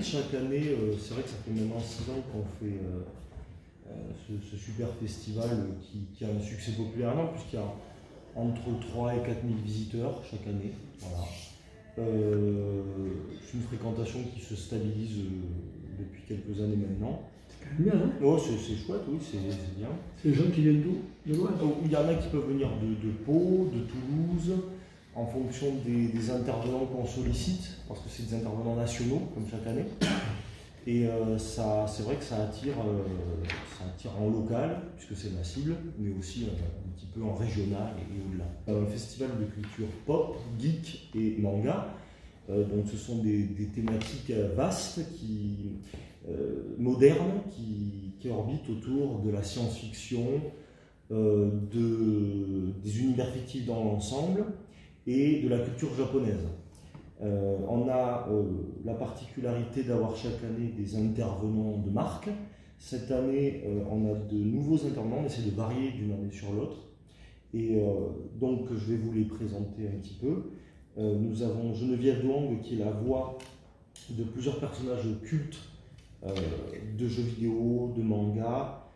Chaque année, c'est vrai que ça fait maintenant 6 ans qu'on fait ce super festival qui a un succès populaire, puisqu'il y a entre 3 et 4 000 visiteurs chaque année. Voilà. C'est une fréquentation qui se stabilise depuis quelques années maintenant. C'est quand même bien, hein? Oh, c'est chouette, oui, c'est bien. C'est les gens qui viennent d'où? De loin? Il y en a qui peuvent venir de Pau, de Toulouse, en fonction des intervenants qu'on sollicite, parce que c'est des intervenants nationaux, comme chaque année. Et c'est vrai que ça attire en local, puisque c'est la cible, mais aussi un petit peu en régional et au-delà. Un festival de culture pop, geek et manga. Donc ce sont des thématiques vastes, modernes, qui orbitent autour de la science-fiction, des univers fictifs dans l'ensemble et de la culture japonaise. On a la particularité d'avoir chaque année des intervenants de marque. Cette année, on a de nouveaux intervenants, on essaie de varier d'une année sur l'autre. Et donc, je vais vous les présenter un petit peu. Nous avons Geneviève Douang, qui est la voix de plusieurs personnages cultes de jeux vidéo, de manga.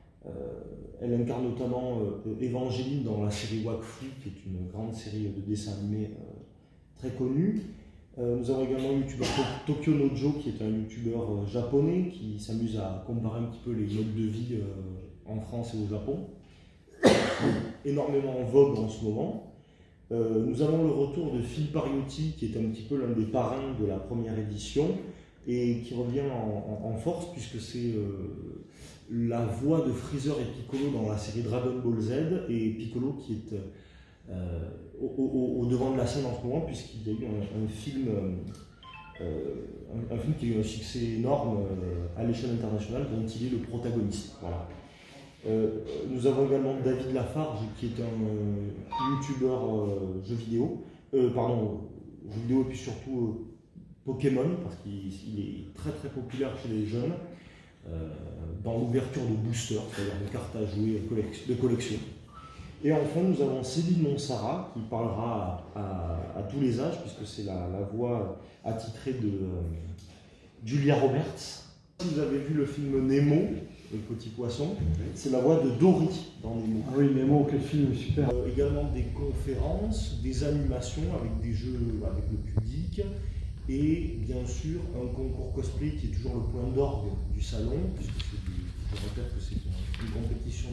Elle incarne notamment Évangéline dans la série Wakfu, qui est une grande série de dessins animés très connue. Nous avons également le youtubeur Tokyo Nojo, qui est un youtubeur japonais qui s'amuse à comparer un petit peu les modes de vie en France et au Japon. Énormément en vogue en ce moment. Nous avons le retour de Phil Pariotti, qui est un petit peu l'un des parrains de la première édition et qui revient en force, puisque c'est la voix de Freezer et Piccolo dans la série Dragon Ball Z, et Piccolo qui est au devant de la scène en ce moment, puisqu'il y a eu un film qui a eu un succès énorme à l'échelle internationale, dont il est le protagoniste. Voilà. Nous avons également David Lafarge, qui est un youtubeur jeux vidéo, jeux vidéo et puis surtout Pokémon, parce qu'il est très très populaire chez les jeunes, dans l'ouverture de boosters, c'est-à-dire de cartes à jouer de collection. Et enfin, nous avons Céline Monsara, qui parlera à tous les âges, puisque c'est la voix attitrée de Julia Roberts. Si vous avez vu le film Nemo, le petit poisson, c'est la voix de Dory dans Nemo. Ah oui, Nemo, quel film super. Également des conférences, des animations avec des jeux avec le public, et bien sûr un concours cosplay qui est toujours le point d'orgue du salon, puisque je répète que c'est une compétition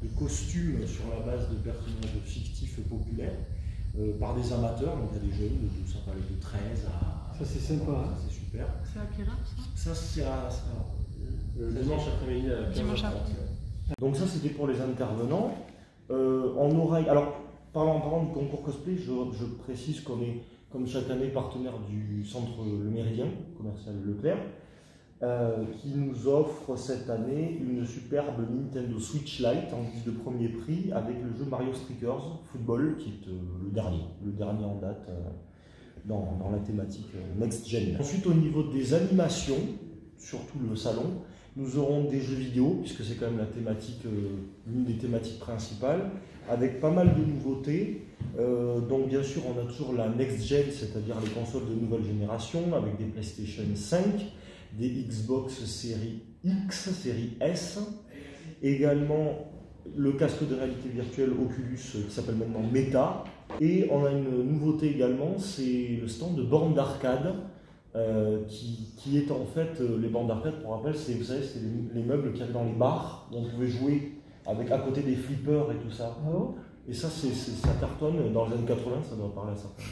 de costumes sur la base de personnages fictifs populaires par des amateurs, donc il y a des jeunes, ça peut aller de 13 à... Ça c'est sympa, hein. C'est super. C'est à quelle heure ça? Ça c'est dimanche après-midi à 15h30. Donc ça c'était pour les intervenants. On aura... Alors, parlant du concours cosplay, je précise qu'on est, comme chaque année, partenaire du centre Le Méridien, commercial Leclerc, qui nous offre cette année une superbe Nintendo Switch Lite en guise de premier prix avec le jeu Mario Strikers Football, qui est le dernier en date dans la thématique Next Gen. Ensuite, au niveau des animations, surtout le salon, nous aurons des jeux vidéo, puisque c'est quand même la thématique, l'une des thématiques principales, avec pas mal de nouveautés. Donc bien sûr, on a toujours la Next Gen, c'est-à-dire les consoles de nouvelle génération, avec des PlayStation 5, des Xbox série X, série S, également le casque de réalité virtuelle Oculus qui s'appelle maintenant Meta, et on a une nouveauté également, c'est le stand de bornes d'arcade, qui est en fait, les bornes d'arcade, pour rappel, vous savez, c'est les meubles qu'il y avait dans les bars, où on pouvait jouer avec à côté des flippers et tout ça. Ah bon? Et ça, ça cartonne. Dans les années 80, ça doit parler à certains.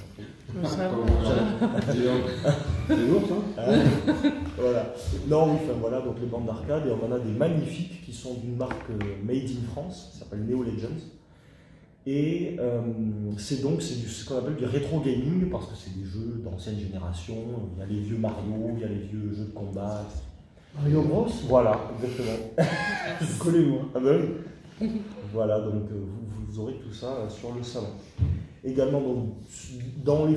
C'est lourd, ça. Voilà. Non, oui, enfin voilà, donc les bandes d'arcade, et on en a des magnifiques qui sont d'une marque made in France, qui s'appelle Neo Legends. Et c'est ce qu'on appelle du rétro gaming, parce que c'est des jeux d'ancienne génération. Il y a les vieux Mario, il y a les vieux jeux de combat. Mario Bros. Voilà, exactement. Je connais, moi. Ah ben oui. Voilà, donc vous aurez tout ça sur le salon. Également, donc,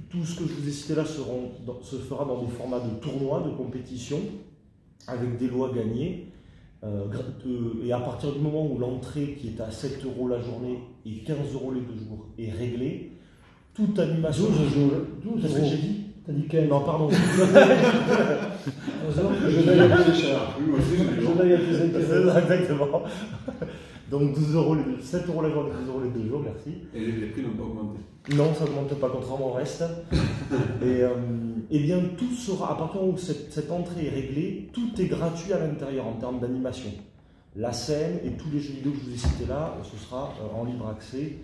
tout ce que je vous ai cité là se fera dans des formats de tournois, de compétition, avec des lots à gagner. Et à partir du moment où l'entrée, qui est à 7 € la journée et 15 € les 2 jours, est réglée, toute animation... 12 € C'est ce que j'ai dit. T'as dit Ken. Non, pardon. Heureusement que je veille à C'est cher. Oui, moi aussi, j'ai des je gens. veille à tes intérêts. C'est ça, exactement. Donc 12 €, 7 € la journée, 12 € les 2 jours, merci. Et les prix n'ont pas augmenté. Non, ça n'augmente pas, contrairement au reste. Et bien, tout sera, à partir du moment où cette entrée est réglée, tout est gratuit à l'intérieur en termes d'animation. La scène et tous les jeux vidéo que je vous ai cités là, ce sera en libre accès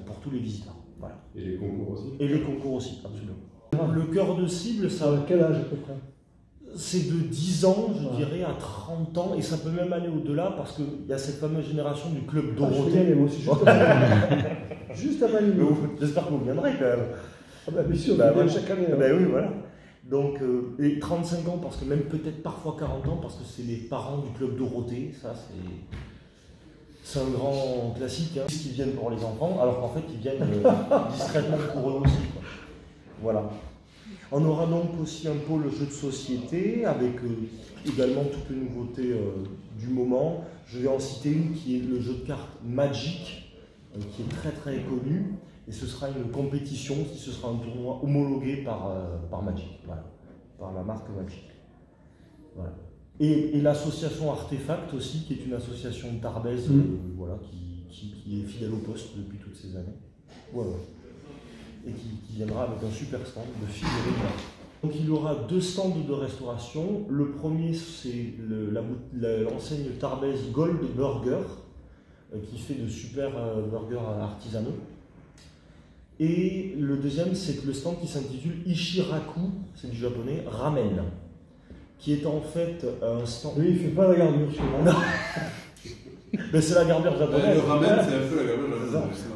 pour tous les visiteurs. Voilà. Et les concours aussi. Et les concours aussi, absolument. Le cœur de cible, ça, À quel âge à peu près? c'est de 10 ans, je Ouais. dirais, à 30 ans, et ça peut même aller au-delà parce qu'il y a cette fameuse génération du club Je vais y Dorothée. aller, moi aussi, juste à Manille. J'espère que vous viendrez quand même. Ah bah, bien sûr, Bah, on vient voilà. chaque année. hein. Ben oui, voilà. Donc, et 35 ans, parce que même peut-être parfois 40 ans, parce que c'est les parents du club Dorothée, ça c'est un grand classique, hein, qui viennent pour les enfants, alors qu'en fait ils viennent discrètement pour eux aussi, quoi. Voilà. On aura donc aussi un pôle jeu de société, avec également toutes les nouveautés du moment. Je vais en citer une qui est le jeu de cartes Magic, qui est très très connu. Et ce sera une compétition, ce sera un tournoi homologué par Magic, voilà, par la marque Magic. Voilà. Et l'association Artefact aussi, qui est une association de Tarbes, voilà, qui est fidèle au poste depuis toutes ces années. Ouais, ouais. Et qui viendra avec un super stand de figurines. Donc il y aura 2 stands de restauration. Le premier, c'est l'enseigne Tarbes Gold Burger, qui fait de super burgers artisanaux. Et le deuxième, c'est le stand qui s'intitule Ishiraku, c'est du japonais, Ramen, qui est en fait un stand... Lui, il fait pas la gardure sur moi. Mais c'est la gardure japonaise. Le ramen, c'est un peu la gamme C'est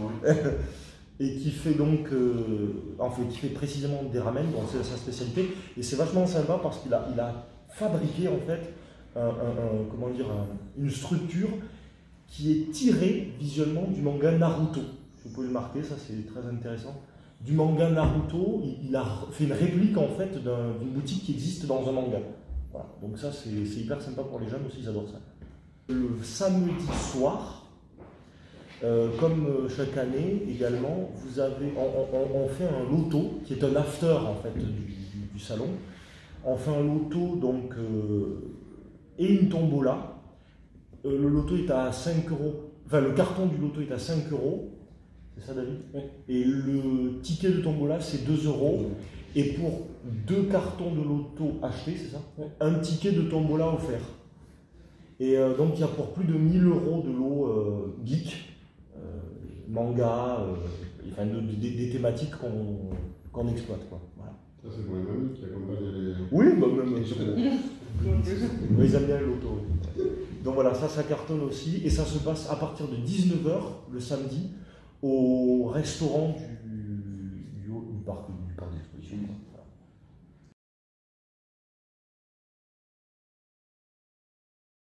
et qui fait donc, qui fait précisément des ramen, donc c'est sa spécialité. Et c'est vachement sympa parce qu'il a fabriqué en fait une structure qui est tirée visuellement du manga Naruto. Vous pouvez le marquer, ça c'est très intéressant. Du manga Naruto, il a fait une réplique en fait d'une boutique qui existe dans un manga. Voilà. Donc ça c'est hyper sympa pour les jeunes aussi, ils adorent ça. Le samedi soir, comme chaque année également, on fait un loto qui est un after en fait du salon. On fait un loto donc et une tombola. Le loto est à 5 €. Enfin, le carton du loto est à 5 €. C'est ça, David? Oui. Et le ticket de tombola, c'est 2 €. Et pour 2 cartons de loto achetés, c'est ça? Oui. Un ticket de tombola offert. Et donc, il y a pour plus de 1 000 € de lot geek, manga, enfin, des thématiques qu'on exploite, quoi. Voilà. Ça, c'est pour les mamies qui accompagnent les. Oui, bah même. Ils aiment bien le loto. Oui. Donc voilà, ça cartonne aussi. Et ça se passe à partir de 19 h le samedi au restaurant du parc d'exposition.